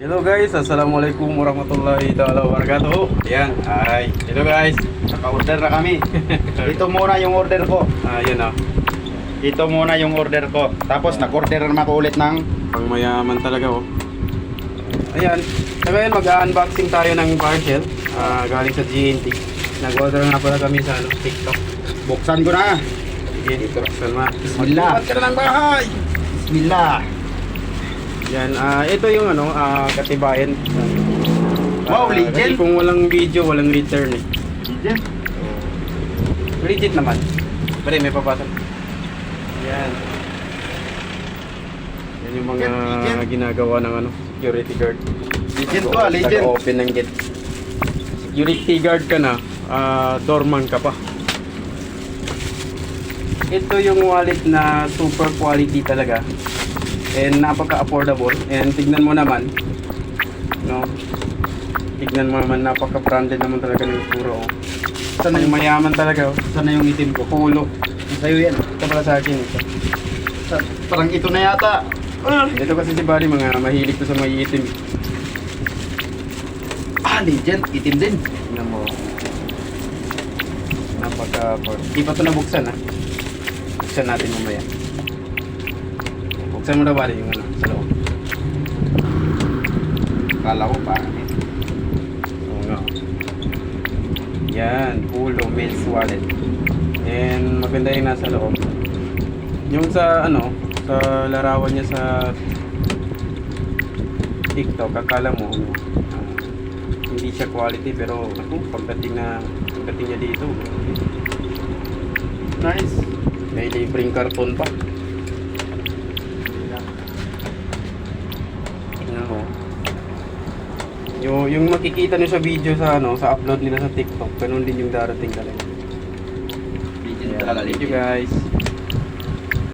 Hello guys, assalamualaikum warahmatullahi taala wabarakatuh. Yan, ay. Hello guys. Naka-order na kami. Ito muna yung order ko. Yan oh. Ito muna yung order ko. Tapos nag-order naman ako ulit ng Pangmayaman talaga oh. Ayan. So ngayon mag-unboxing tayo ng parcel galing sa GNT. Nag-order nga pala kami sa TikTok. buksan ko na. Sige, dito. Salma. Bismillah. Magbuhat ka na ng bahay. Bismillah. Yan, ito yung katibayan. Wow, legit. Kasi kung walang video, walang return eh. Legit. Legit naman. Pare, may papasok. Yan. Yan yung mga Legit. ginagawa ng security guard. Legit to, legit. Nag-open ng gate. Security guard ka na, doorman ka pa. Ito yung wallet na super quality talaga. And napaka-affordable. And tignan mo naman, no? Tignan mo naman, napaka-branded naman talaga ng puro. Oh. Sana Yung yung, mayaman talaga. Oh. sana yung itim ko. Pulo. Sa'yo yan. Ito pala sa akin. Ito. Parang ito na yata. Ito kasi si Buddy, mga mahilig to sa may itim. Legit. Itim din. Tignan mo. Napaka-affordable. Di pa ito nabuksan ha. Buksan natin mamaya. Buksan mo na Buddy yung sa loob. Kala ko pa. Oo nga. Yan, Pulo Mills Wallet. And maganda yung nasa loob. Yung sa sa larawan niya sa TikTok, akala mo hindi siya quality pero pagdating niya dito, nice. May libreng karton pa. Yung makikita niyo sa video sa upload nila sa TikTok, ganun din yung darating talaga. Legit Yeah, talaga. thank you Legit. guys.